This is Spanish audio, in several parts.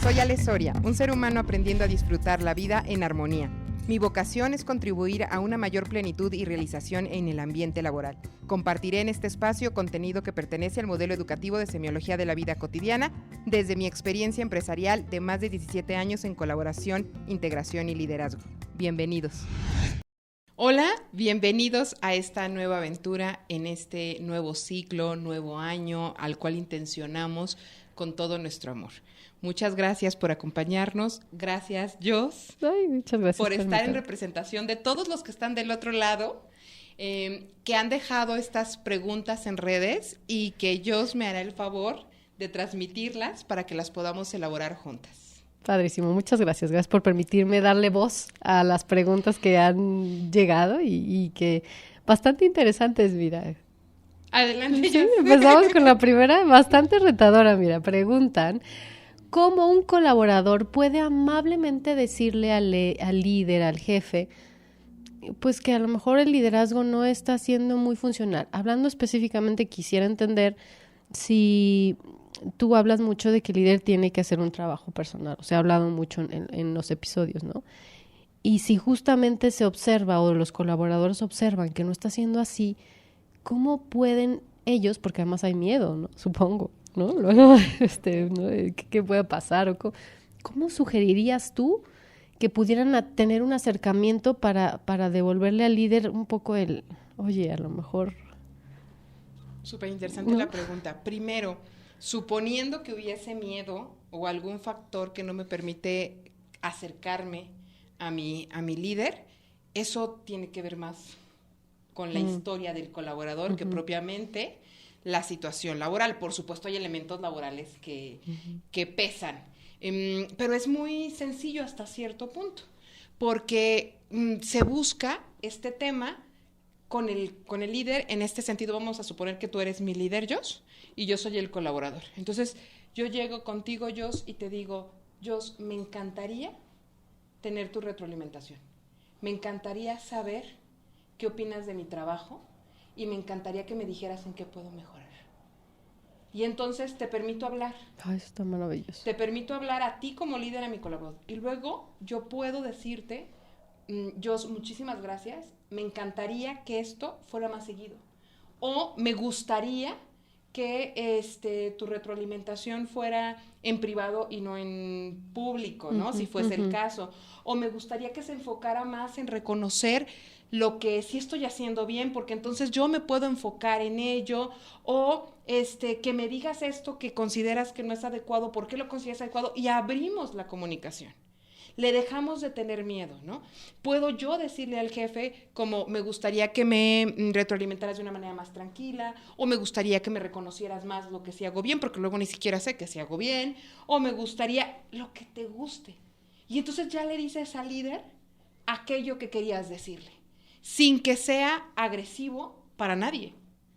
Soy Ale Soria, un ser humano aprendiendo a disfrutar la vida en armonía. Mi vocación es contribuir a una mayor plenitud y realización en el ambiente laboral. Compartiré en este espacio contenido que pertenece al modelo educativo de semiología de la vida cotidiana desde mi experiencia empresarial de más de 17 años en colaboración, integración y liderazgo. Bienvenidos. Hola, bienvenidos a esta nueva aventura en este nuevo ciclo, nuevo año al cual intencionamos con todo nuestro amor. Muchas gracias por acompañarnos. Gracias, Jos. Ay, muchas gracias por estar en representación de todos los que están del otro lado, que han dejado estas preguntas en redes y que Jos me hará el favor de transmitirlas para que las podamos elaborar juntas. Padrísimo, muchas gracias. Gracias por permitirme darle voz a las preguntas que han llegado y que bastante interesantes, mira. Adelante, sí, Jos. Empezamos con la primera, bastante retadora, mira. Preguntan, ¿cómo un colaborador puede amablemente decirle al líder, al jefe, pues que a lo mejor el liderazgo no está siendo muy funcional? Hablando específicamente, quisiera entender si tú hablas mucho de que el líder tiene que hacer un trabajo personal, o sea, ha hablado mucho en los episodios, ¿no? Y si justamente se observa o los colaboradores observan que no está siendo así, ¿cómo pueden ellos, porque además hay miedo, ¿no? Supongo, ¿no? Luego, ¿no? ¿Qué puede pasar? O ¿cómo sugerirías tú que pudieran tener un acercamiento para devolverle al líder un poco oye, a lo mejor... Súper interesante, ¿no? La pregunta. Primero, suponiendo que hubiese miedo o algún factor que no me permite acercarme a mi líder, eso tiene que ver más con la historia del colaborador que propiamente la situación laboral. Por supuesto, hay elementos laborales que pesan, pero es muy sencillo hasta cierto punto, porque se busca este tema con el líder. En este sentido, vamos a suponer que tú eres mi líder, Jos, y yo soy el colaborador. Entonces, yo llego contigo, Jos, y te digo, Jos, me encantaría tener tu retroalimentación. Me encantaría saber qué opinas de mi trabajo y me encantaría que me dijeras en qué puedo mejorar. Y entonces te permito hablar. Ay, eso está maravilloso. Te permito hablar a ti como líder, a mi colaborador. Y luego yo puedo decirte, Jos, muchísimas gracias, me encantaría que esto fuera más seguido. O me gustaría que tu retroalimentación fuera en privado y no en público, ¿no? Si fuese el caso. O me gustaría que se enfocara más en reconocer lo que sí estoy haciendo bien, porque entonces yo me puedo enfocar en ello. O que me digas esto que consideras que no es adecuado, ¿por qué lo consideras adecuado? Y abrimos la comunicación. Le dejamos de tener miedo, ¿no? Puedo yo decirle al jefe como me gustaría que me retroalimentaras de una manera más tranquila, o me gustaría que me reconocieras más lo que sí hago bien, porque luego ni siquiera sé que sí hago bien, o me gustaría lo que te guste. Y entonces ya le dices al líder aquello que querías decirle, sin que sea agresivo para nadie.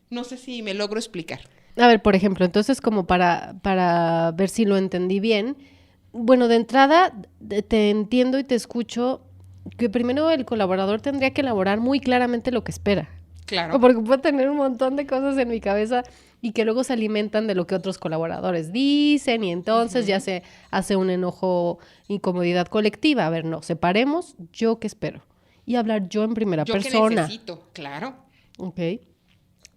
No sé si me logro explicar. A ver, por ejemplo, entonces como para ver si lo entendí bien. Bueno, de entrada te entiendo y te escucho que primero el colaborador tendría que elaborar muy claramente lo que espera. Claro. Porque puedo tener un montón de cosas en mi cabeza y que luego se alimentan de lo que otros colaboradores dicen y entonces ya se hace un enojo, incomodidad colectiva. A ver, no, separemos yo qué espero y hablar yo en primera persona. Yo qué necesito, claro. Ok.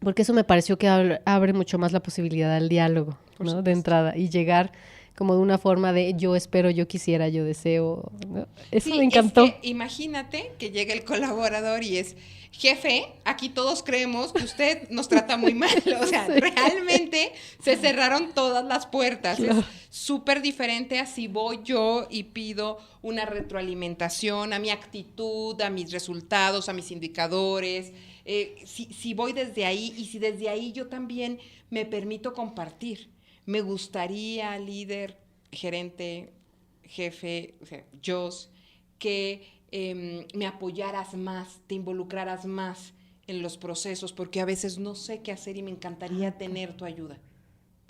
Porque eso me pareció que abre mucho más la posibilidad al diálogo, ¿no? De entrada y llegar como de una forma de yo espero, yo quisiera, yo deseo, ¿no? Eso sí, me encantó. Es que imagínate que llega el colaborador y es, jefe, aquí todos creemos que usted nos trata muy mal. O sea, sí. Realmente se cerraron todas las puertas. Claro. Es súper diferente a si voy yo y pido una retroalimentación a mi actitud, a mis resultados, a mis indicadores. Si voy desde ahí y si desde ahí yo también me permito compartir. Me gustaría, líder, gerente, jefe, o sea, Jos, que me apoyaras más, te involucraras más en los procesos, porque a veces no sé qué hacer y me encantaría tener tu ayuda.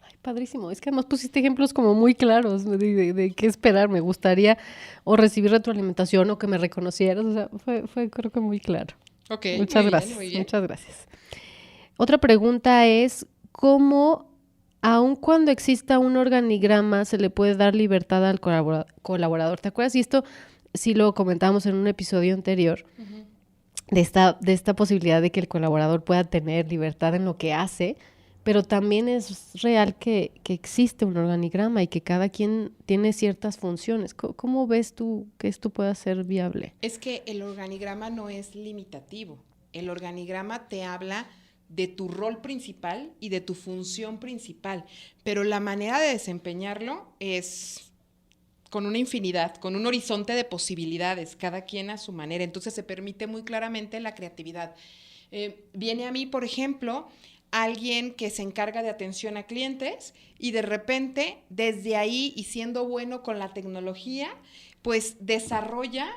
Ay, padrísimo. Es que además pusiste ejemplos como muy claros de qué esperar. Me gustaría o recibir retroalimentación o que me reconocieras. O sea, fue creo que muy claro. Ok, muchas gracias. Muchas gracias. Otra pregunta es, ¿cómo aun cuando exista un organigrama, se le puede dar libertad al colaborador. ¿Te acuerdas? Y esto sí lo comentábamos en un episodio anterior, uh-huh, de esta posibilidad de que el colaborador pueda tener libertad en lo que hace, pero también es real que existe un organigrama y que cada quien tiene ciertas funciones. ¿Cómo ves tú que esto pueda ser viable? Es que el organigrama no es limitativo. El organigrama te habla de tu rol principal y de tu función principal, pero la manera de desempeñarlo es con una infinidad, con un horizonte de posibilidades, cada quien a su manera. Entonces se permite muy claramente la creatividad. Viene a mí, por ejemplo, alguien que se encarga de atención a clientes y de repente, desde ahí y siendo bueno con la tecnología, pues desarrolla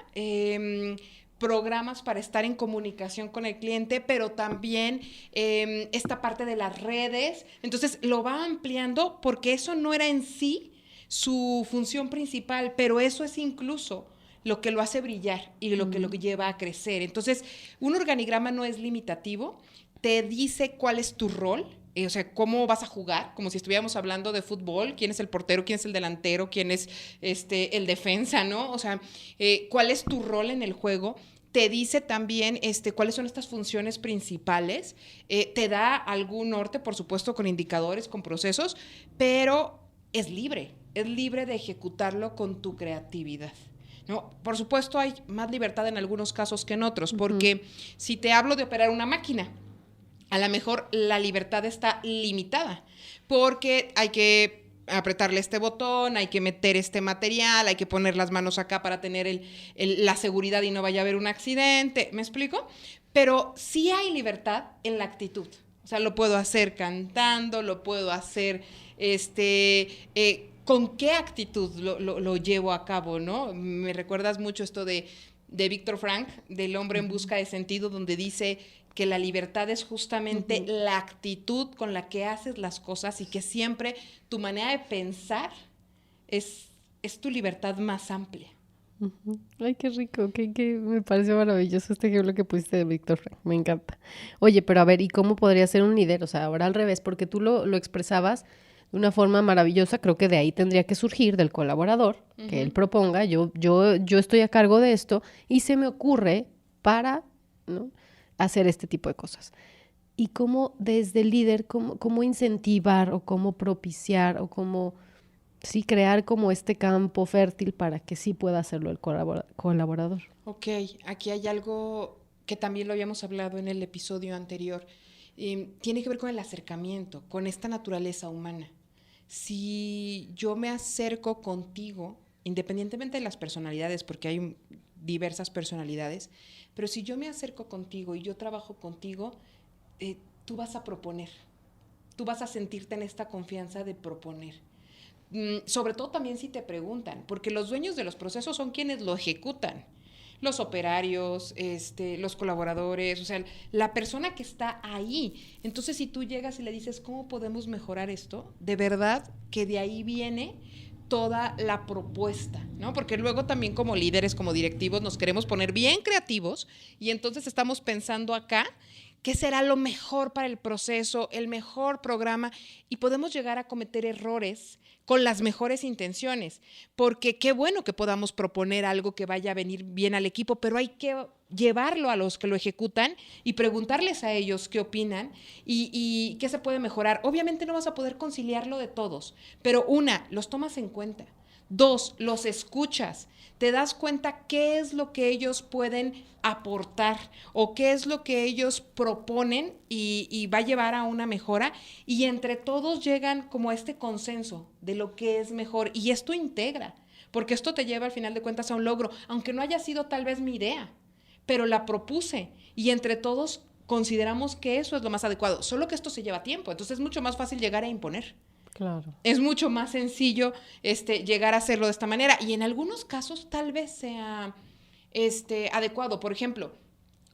programas para estar en comunicación con el cliente, pero también esta parte de las redes. Entonces lo va ampliando porque eso no era en sí su función principal, pero eso es incluso lo que lo hace brillar y lo que lo lleva a crecer. Entonces, un organigrama no es limitativo, te dice cuál es tu rol, o sea, cómo vas a jugar, como si estuviéramos hablando de fútbol, quién es el portero, quién es el delantero, quién es el defensa, ¿no? O sea, cuál es tu rol en el juego. Te dice también cuáles son estas funciones principales, te da algún norte, por supuesto, con indicadores, con procesos, pero es libre de ejecutarlo con tu creatividad, ¿no? Por supuesto, hay más libertad en algunos casos que en otros, porque si te hablo de operar una máquina, a lo mejor la libertad está limitada, porque hay que apretarle este botón, hay que meter este material, hay que poner las manos acá para tener la seguridad y no vaya a haber un accidente, ¿me explico? Pero sí hay libertad en la actitud, o sea, lo puedo hacer cantando, lo puedo hacer, ¿con qué actitud lo llevo a cabo, no? Me recuerdas mucho esto de Víctor Frank, del hombre en busca de sentido, donde dice que la libertad es justamente la actitud con la que haces las cosas y que siempre tu manera de pensar es tu libertad más amplia. Ay, qué rico, que me pareció maravilloso este ejemplo que pusiste de Víctor Frank, me encanta. Oye, pero a ver, ¿y cómo podría ser un líder? O sea, ahora al revés, porque tú lo expresabas de una forma maravillosa, creo que de ahí tendría que surgir del colaborador, que él proponga, yo estoy a cargo de esto y se me ocurre para, ¿no?, hacer este tipo de cosas. Y cómo desde el líder, cómo incentivar o cómo propiciar o cómo, sí, crear como este campo fértil para que sí pueda hacerlo el colaborador. Ok, aquí hay algo que también lo habíamos hablado en el episodio anterior. Tiene que ver con el acercamiento, con esta naturaleza humana. Si yo me acerco contigo, independientemente de las personalidades, porque hay diversas personalidades, pero si yo me acerco contigo y yo trabajo contigo, tú vas a proponer, tú vas a sentirte en esta confianza de proponer. Sobre todo también si te preguntan, porque los dueños de los procesos son quienes lo ejecutan. Los operarios, los colaboradores, o sea, la persona que está ahí. Entonces, si tú llegas y le dices, ¿cómo podemos mejorar esto? De verdad que de ahí viene toda la propuesta, ¿no? Porque luego también como líderes, como directivos, nos queremos poner bien creativos y entonces estamos pensando acá qué será lo mejor para el proceso, el mejor programa, y podemos llegar a cometer errores con las mejores intenciones, porque qué bueno que podamos proponer algo que vaya a venir bien al equipo, pero hay que llevarlo a los que lo ejecutan y preguntarles a ellos qué opinan y qué se puede mejorar. Obviamente no vas a poder conciliarlo de todos, pero los tomas en cuenta. 2, los escuchas. Te das cuenta qué es lo que ellos pueden aportar o qué es lo que ellos proponen y va a llevar a una mejora, y entre todos llegan como a este consenso de lo que es mejor, y esto integra, porque esto te lleva al final de cuentas a un logro, aunque no haya sido tal vez mi idea, pero la propuse y entre todos consideramos que eso es lo más adecuado, solo que esto se lleva tiempo, entonces es mucho más fácil llegar a imponer. Claro. Es mucho más sencillo llegar a hacerlo de esta manera, y en algunos casos tal vez sea adecuado. Por ejemplo,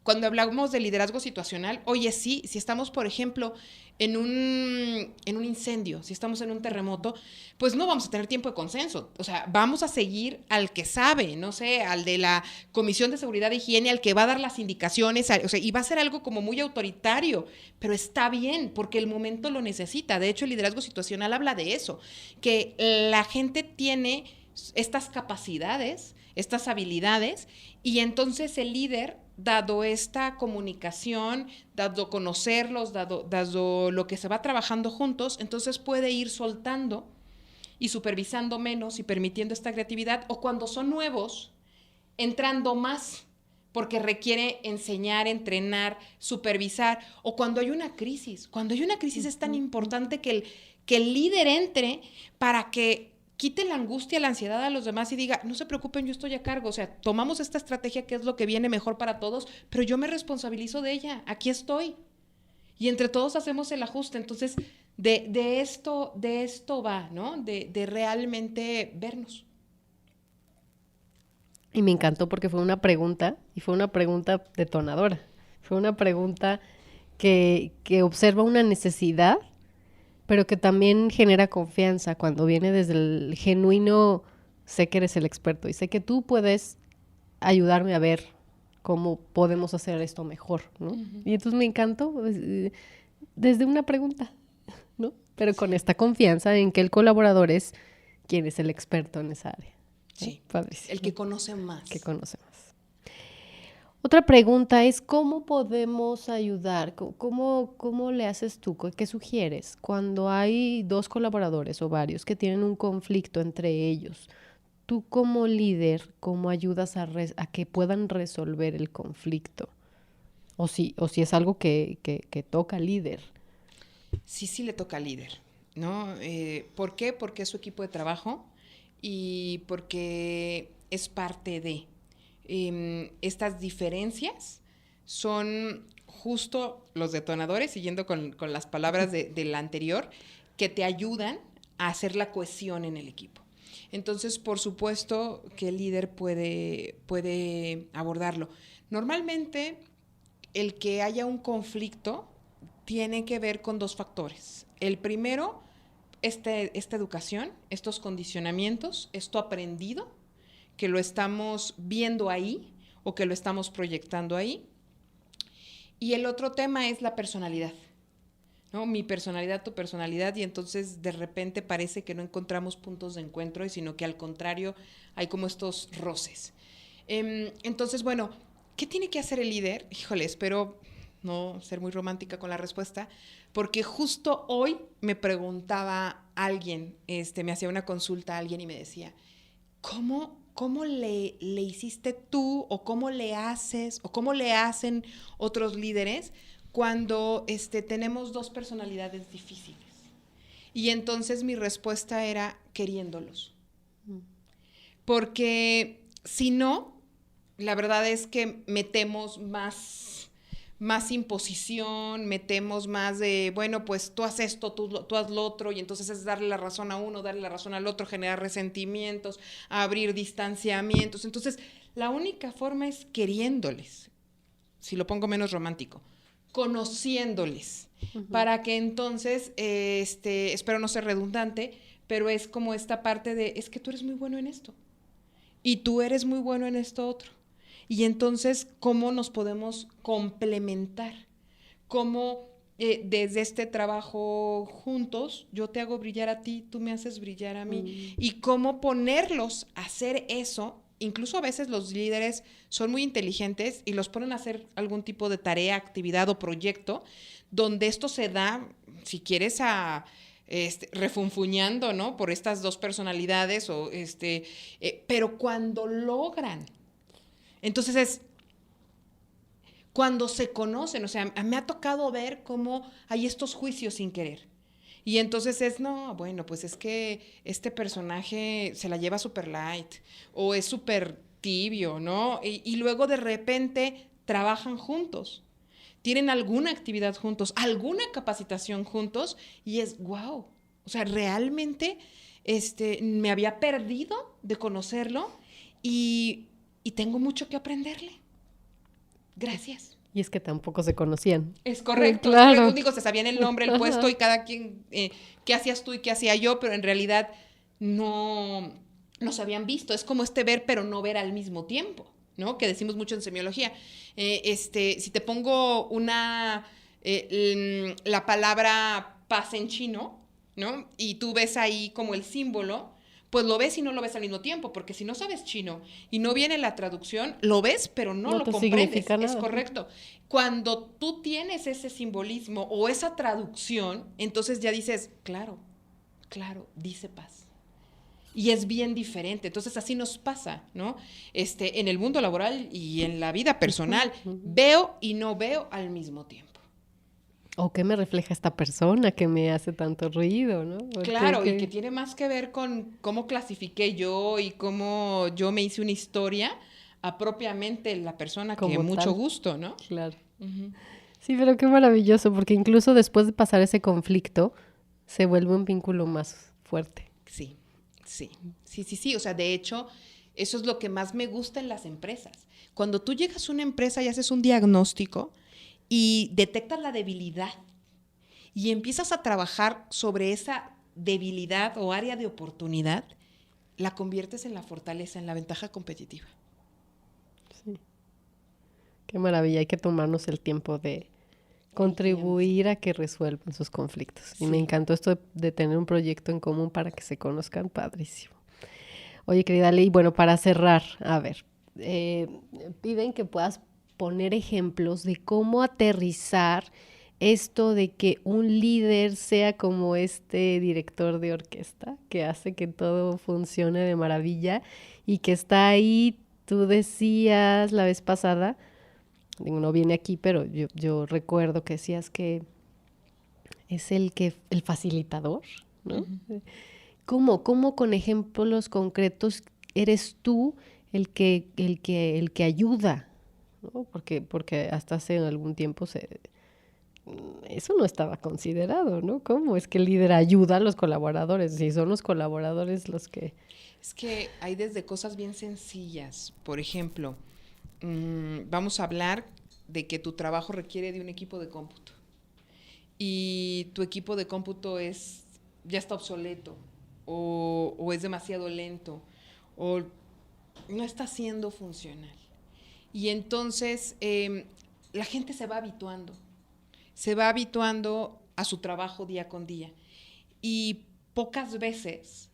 Cuando hablamos de liderazgo situacional, oye, sí, si estamos, por ejemplo, en un incendio, si estamos en un terremoto, pues no vamos a tener tiempo de consenso. O sea, vamos a seguir al que sabe, no sé, al de la Comisión de Seguridad e Higiene, al que va a dar las indicaciones, o sea, y va a ser algo como muy autoritario, pero está bien, porque el momento lo necesita. De hecho, el liderazgo situacional habla de eso, que la gente tiene estas capacidades, estas habilidades, y entonces el líder, dado esta comunicación, dado conocerlos, dado lo que se va trabajando juntos, entonces puede ir soltando y supervisando menos y permitiendo esta creatividad, o cuando son nuevos, entrando más, porque requiere enseñar, entrenar, supervisar, o cuando hay una crisis. Cuando hay una crisis es tan importante que el líder entre para que quite la angustia, la ansiedad a los demás y diga, no se preocupen, yo estoy a cargo. O sea, tomamos esta estrategia que es lo que viene mejor para todos, pero yo me responsabilizo de ella, aquí estoy. Y entre todos hacemos el ajuste. Entonces, de esto va, ¿no? De realmente vernos. Y me encantó porque fue una pregunta, y fue una pregunta detonadora. Fue una pregunta que observa una necesidad, pero que también genera confianza cuando viene desde el genuino, sé que eres el experto y sé que tú puedes ayudarme a ver cómo podemos hacer esto mejor, ¿no? Uh-huh. Y entonces me encantó desde una pregunta, ¿no? Pero con esta confianza en que el colaborador es quien es el experto en esa área. Sí, padrísimo. El que conoce más. Que conoce más. Otra pregunta es, ¿cómo podemos ayudar? ¿Cómo le haces tú? ¿Qué sugieres cuando hay dos colaboradores o varios que tienen un conflicto entre ellos? Tú como líder, ¿cómo ayudas a que puedan resolver el conflicto? O si es algo que toca al líder. Sí le toca al líder, ¿no? ¿Por qué? Porque es su equipo de trabajo y porque es parte de... estas diferencias son justo los detonadores, siguiendo con las palabras de la anterior, que te ayudan a hacer la cohesión en el equipo. Entonces, por supuesto que el líder puede abordarlo. Normalmente, el que haya un conflicto tiene que ver con dos factores. El primero, esta educación, estos condicionamientos, esto aprendido, que lo estamos viendo ahí o que lo estamos proyectando ahí. Y el otro tema es la personalidad, ¿no? Mi personalidad, tu personalidad, y entonces de repente parece que no encontramos puntos de encuentro, sino que al contrario hay como estos roces. Entonces, bueno, ¿qué tiene que hacer el líder? Híjole, espero no ser muy romántica con la respuesta, porque justo hoy me preguntaba alguien, me hacía una consulta a alguien y me decía, ¿Cómo le hiciste tú o cómo le haces o cómo le hacen otros líderes cuando tenemos dos personalidades difíciles? Y entonces mi respuesta era queriéndolos. Porque si no, la verdad es que metemos más imposición, metemos más de, bueno, pues tú haces esto, tú haz lo otro, y entonces es darle la razón a uno, darle la razón al otro, generar resentimientos, abrir distanciamientos. Entonces, la única forma es queriéndoles, si lo pongo menos romántico, conociéndoles, uh-huh, para que entonces, espero no ser redundante, pero es como esta parte de, es que tú eres muy bueno en esto, y tú eres muy bueno en esto otro. Y entonces, ¿cómo nos podemos complementar? ¿Cómo desde este trabajo juntos, yo te hago brillar a ti, tú me haces brillar a mí? Y cómo ponerlos a hacer eso. Incluso a veces los líderes son muy inteligentes y los ponen a hacer algún tipo de tarea, actividad o proyecto, donde esto se da, si quieres, refunfuñando, ¿no? Por estas dos personalidades, pero cuando logran. Entonces es cuando se conocen, o sea, me ha tocado ver cómo hay estos juicios sin querer. Y entonces es, no, bueno, pues es que este personaje se la lleva súper light o es súper tibio, ¿no? Y luego de repente trabajan juntos, tienen alguna actividad juntos, alguna capacitación juntos y es, wow, o sea, realmente me había perdido de conocerlo y tengo mucho que aprenderle. gracias. Y es que tampoco se conocían. Es correcto. Claro. Los únicos se sabían el nombre, el puesto y cada quien, qué hacías tú y qué hacía yo, pero en realidad no se habían visto. Es como ver pero no ver al mismo tiempo, ¿no? Que decimos mucho en semiología. Si te pongo la palabra paz en chino, ¿no? Y tú ves ahí como el símbolo, pues lo ves y no lo ves al mismo tiempo, porque si no sabes chino y no viene la traducción, lo ves, pero no lo comprendes. Es correcto. Cuando tú tienes ese simbolismo o esa traducción, entonces ya dices, claro, dice paz. Y es bien diferente. Entonces así nos pasa, ¿no? En el mundo laboral y en la vida personal, veo y no veo al mismo tiempo. ¿O qué me refleja esta persona que me hace tanto ruido, ¿no? Claro, y que tiene más que ver con cómo clasifiqué yo y cómo yo me hice una historia a propiamente la persona que mucho gusto, ¿no? Claro. Uh-huh. Sí, pero qué maravilloso, porque incluso después de pasar ese conflicto, se vuelve un vínculo más fuerte. Sí. O sea, de hecho, eso es lo que más me gusta en las empresas. Cuando tú llegas a una empresa y haces un diagnóstico y detectas la debilidad y empiezas a trabajar sobre esa debilidad o área de oportunidad, la conviertes en la fortaleza, en la ventaja competitiva. Sí. Qué maravilla, hay que tomarnos el tiempo de contribuir a que resuelvan sus conflictos. Sí. Y me encantó esto de tener un proyecto en común para que se conozcan, padrísimo. Oye, querida Ley, bueno, para cerrar, a ver, piden que puedas poner ejemplos de cómo aterrizar esto de que un líder sea como este director de orquesta que hace que todo funcione de maravilla y que está ahí, tú decías la vez pasada, no viene aquí, pero yo recuerdo que decías que es el facilitador, ¿no? Uh-huh. ¿Cómo con ejemplos concretos eres tú el que ayuda, ¿no? Porque hasta hace algún tiempo eso no estaba considerado, ¿no? ¿Cómo es que el líder ayuda a los colaboradores? Si son los colaboradores los que... Es que hay desde cosas bien sencillas. Por ejemplo, vamos a hablar de que tu trabajo requiere de un equipo de cómputo y tu equipo de cómputo ya está obsoleto o es demasiado lento o no está siendo funcional. Y entonces la gente se va habituando a su trabajo día con día y pocas veces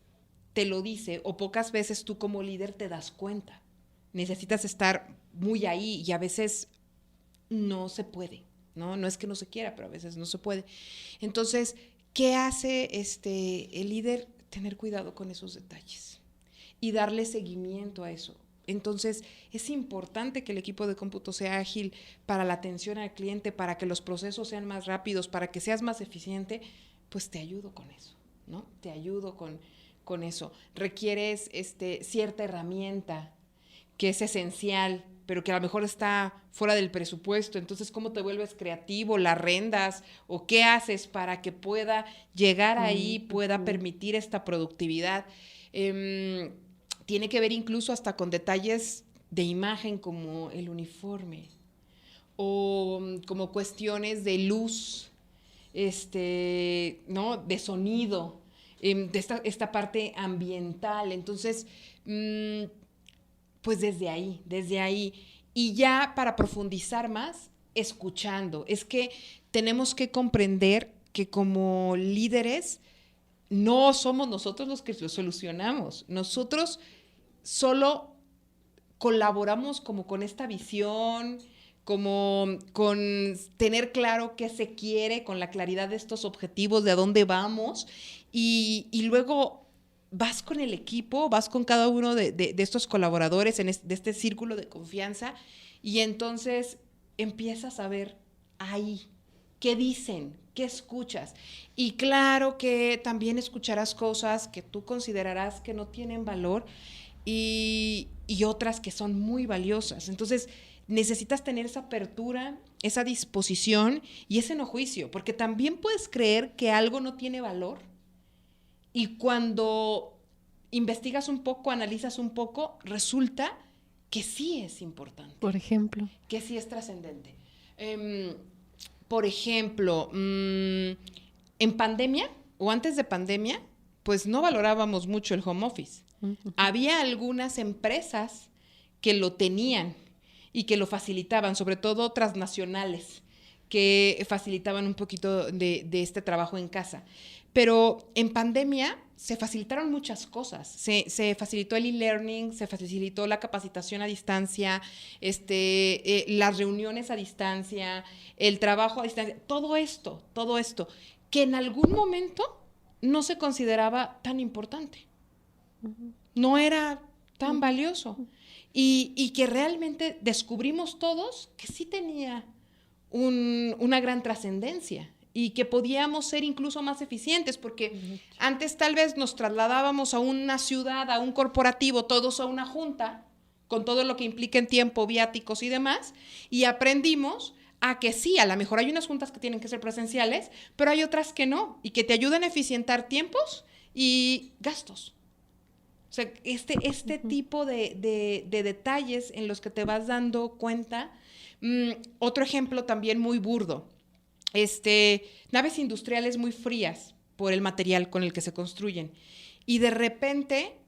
te lo dice o pocas veces tú como líder te das cuenta. Necesitas estar muy ahí y a veces no se puede, ¿no? No es que no se quiera, pero a veces no se puede. Entonces, ¿qué hace el líder? Tener cuidado con esos detalles y darle seguimiento a eso. Entonces, es importante que el equipo de cómputo sea ágil para la atención al cliente, para que los procesos sean más rápidos, para que seas más eficiente, pues te ayudo con eso, ¿no? Te ayudo con eso. Requieres cierta herramienta que es esencial, pero que a lo mejor está fuera del presupuesto. Entonces, ¿cómo te vuelves creativo? ¿La arrendas? ¿O qué haces para que pueda llegar ahí, pueda permitir esta productividad? Tiene que ver incluso hasta con detalles de imagen como el uniforme o como cuestiones de luz, ¿no? De sonido, de esta parte ambiental. Entonces, pues desde ahí. Y ya para profundizar más, escuchando. Es que tenemos que comprender que como líderes no somos nosotros los que lo solucionamos. Nosotros solo colaboramos como con esta visión, como con tener claro qué se quiere, con la claridad de estos objetivos, de a dónde vamos, y luego vas con el equipo, vas con cada uno de estos colaboradores de este círculo de confianza, y entonces empiezas a ver ahí qué dicen, qué escuchas. Y claro que también escucharás cosas que tú considerarás que no tienen valor y otras que son muy valiosas. Entonces, necesitas tener esa apertura, esa disposición y ese no juicio, porque también puedes creer que algo no tiene valor y cuando investigas un poco, analizas un poco, resulta que sí es importante. Por ejemplo. Que sí es trascendente. Por ejemplo, en pandemia o antes de pandemia, pues no valorábamos mucho el home office. Uh-huh. Había algunas empresas que lo tenían y que lo facilitaban, sobre todo transnacionales, que facilitaban un poquito de este trabajo en casa. Pero en pandemia se facilitaron muchas cosas. Se facilitó el e-learning, se facilitó la capacitación a distancia, las reuniones a distancia, el trabajo a distancia, todo esto, que en algún momento no se consideraba tan importante. Uh-huh. No era tan valioso. Y que realmente descubrimos todos que sí tenía una gran trascendencia y que podíamos ser incluso más eficientes, porque antes tal vez nos trasladábamos a una ciudad, a un corporativo, todos a una junta, con todo lo que implica en tiempo, viáticos y demás, y aprendimos a que sí, a lo mejor hay unas juntas que tienen que ser presenciales, pero hay otras que no, y que te ayudan a eficientar tiempos y gastos. O sea, este tipo de detalles en los que te vas dando cuenta. Otro ejemplo también muy burdo. Naves industriales muy frías por el material con el que se construyen. Y de repente,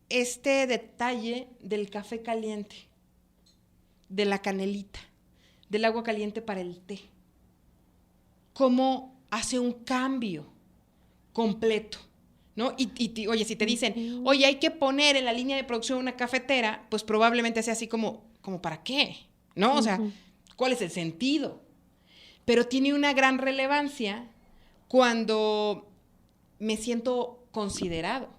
este detalle del café caliente, de la canelita, del agua caliente para el té. Cómo hace un cambio completo, ¿no? Y oye, si te dicen, oye, hay que poner en la línea de producción una cafetera, pues probablemente sea así como ¿para qué? ¿No? O sea, ¿cuál es el sentido? Pero tiene una gran relevancia cuando me siento considerado.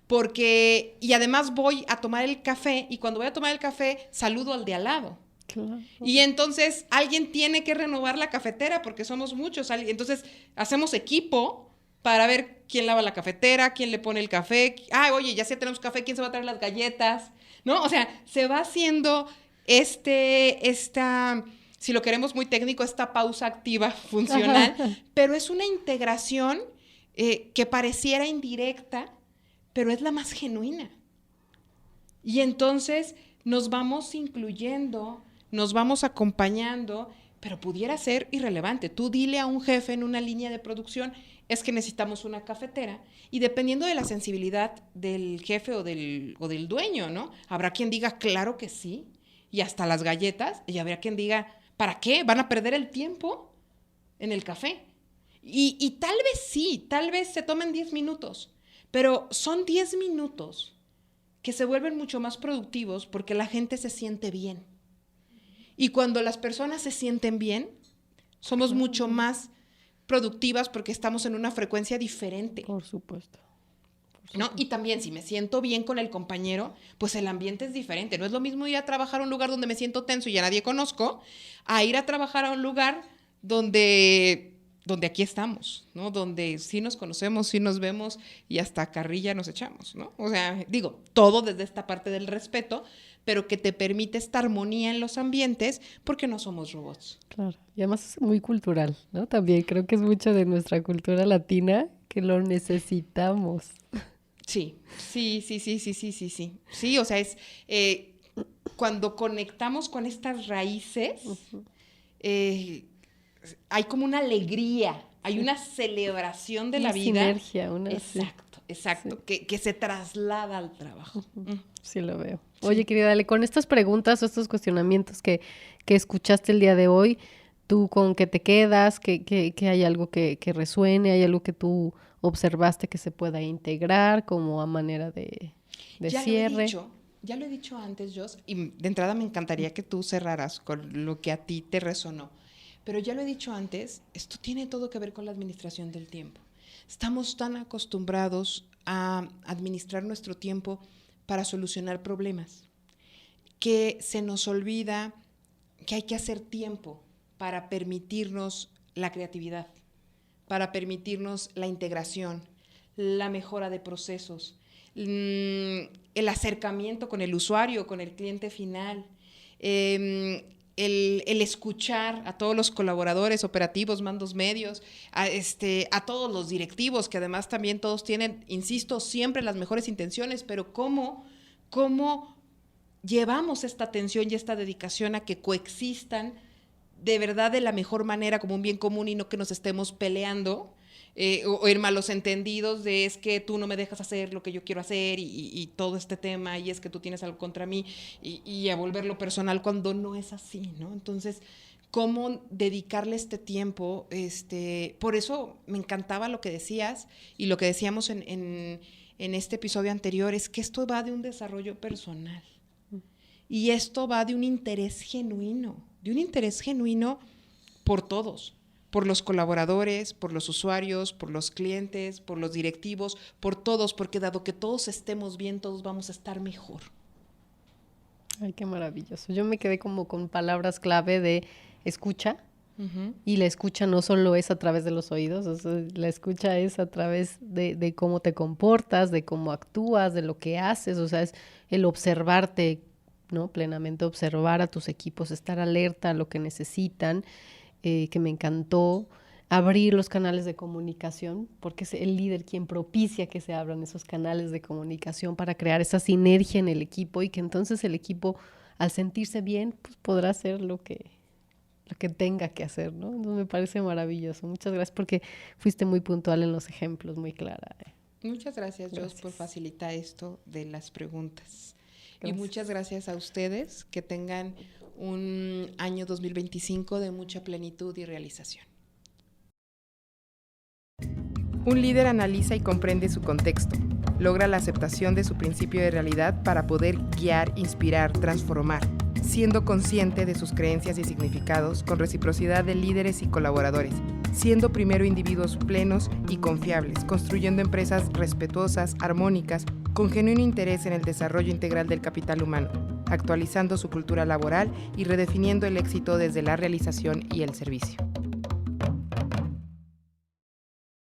Porque, y además voy a tomar el café, y cuando voy a tomar el café, saludo al de al lado. Claro. Y entonces alguien tiene que renovar la cafetera porque somos muchos. Entonces hacemos equipo para ver quién lava la cafetera, quién le pone el café. Oye, ya tenemos café, ¿quién se va a traer las galletas? ¿No? O sea, se va haciendo si lo queremos muy técnico, esta pausa activa funcional, pero es una integración que pareciera indirecta, pero es la más genuina. Y entonces nos vamos incluyendo, nos vamos acompañando, pero pudiera ser irrelevante. Tú dile a un jefe en una línea de producción, es que necesitamos una cafetera, y dependiendo de la sensibilidad del jefe o del dueño, ¿no? Habrá quien diga, claro que sí, y hasta las galletas, y habrá quien diga, ¿para qué? ¿Van a perder el tiempo en el café? Y tal vez sí, tal vez se tomen 10 minutos, pero son 10 minutos que se vuelven mucho más productivos porque la gente se siente bien. Y cuando las personas se sienten bien, somos mucho más productivas porque estamos en una frecuencia diferente. Por supuesto. ¿No? Y también si me siento bien con el compañero, pues el ambiente es diferente. No es lo mismo ir a trabajar a un lugar donde me siento tenso y a nadie conozco, a ir a trabajar a un lugar donde aquí estamos, ¿no? Donde sí nos conocemos, sí nos vemos y hasta carrilla nos echamos, ¿no? O sea, digo, todo desde esta parte del respeto, pero que te permite esta armonía en los ambientes porque no somos robots. Claro, y además es muy cultural, ¿no? También creo que es mucho de nuestra cultura latina que lo necesitamos. Sí. Sí, o sea, es cuando conectamos con estas raíces, hay como una alegría, hay una celebración de la vida. Sinergia, Exacto, sí. que se traslada al trabajo. Sí, lo veo. Sí. Oye, querida Ale, con estas preguntas o estos cuestionamientos que escuchaste el día de hoy, ¿tú con qué te quedas? ¿Que hay algo que resuene? ¿Hay algo que tú observaste que se pueda integrar como a manera de cierre? Ya lo he dicho antes, Jos, y de entrada me encantaría que tú cerraras con lo que a ti te resonó. Pero ya lo he dicho antes, esto tiene todo que ver con la administración del tiempo. Estamos tan acostumbrados a administrar nuestro tiempo para solucionar problemas que se nos olvida que hay que hacer tiempo para permitirnos la creatividad, para permitirnos la integración, la mejora de procesos, el acercamiento con el usuario, con el cliente final, el escuchar a todos los colaboradores operativos, mandos medios, a todos los directivos, que además también todos tienen, insisto, siempre las mejores intenciones, pero cómo llevamos esta atención y esta dedicación a que coexistan de verdad de la mejor manera como un bien común y no que nos estemos peleando o en malos entendidos de es que tú no me dejas hacer lo que yo quiero hacer y todo este tema y es que tú tienes algo contra mí y a volverlo personal cuando no es así, ¿no? Entonces, ¿cómo dedicarle este tiempo? Por eso me encantaba lo que decías y lo que decíamos en este episodio anterior, es que esto va de un desarrollo personal. Y esto va de un interés genuino por todos, por los colaboradores, por los usuarios, por los clientes, por los directivos, por todos, porque dado que todos estemos bien, todos vamos a estar mejor. Ay, qué maravilloso. Yo me quedé como con palabras clave de escucha, y la escucha no solo es a través de los oídos, o sea, la escucha es a través de cómo te comportas, de cómo actúas, de lo que haces, o sea, es el observarte, ¿no? Plenamente observar a tus equipos, estar alerta a lo que necesitan, que me encantó, abrir los canales de comunicación, porque es el líder quien propicia que se abran esos canales de comunicación para crear esa sinergia en el equipo y que entonces el equipo, al sentirse bien, pues podrá hacer lo que tenga que hacer, ¿no? Entonces me parece maravilloso. Muchas gracias porque fuiste muy puntual en los ejemplos, muy clara. Muchas gracias, Jos, por facilitar esto de las preguntas. Gracias. Y muchas gracias a ustedes, que tengan un año 2025 de mucha plenitud y realización. Un líder analiza y comprende su contexto, logra la aceptación de su principio de realidad para poder guiar, inspirar, transformar, siendo consciente de sus creencias y significados con reciprocidad de líderes y colaboradores, siendo primero individuos plenos y confiables, construyendo empresas respetuosas, armónicas, con genuino interés en el desarrollo integral del capital humano, actualizando su cultura laboral y redefiniendo el éxito desde la realización y el servicio.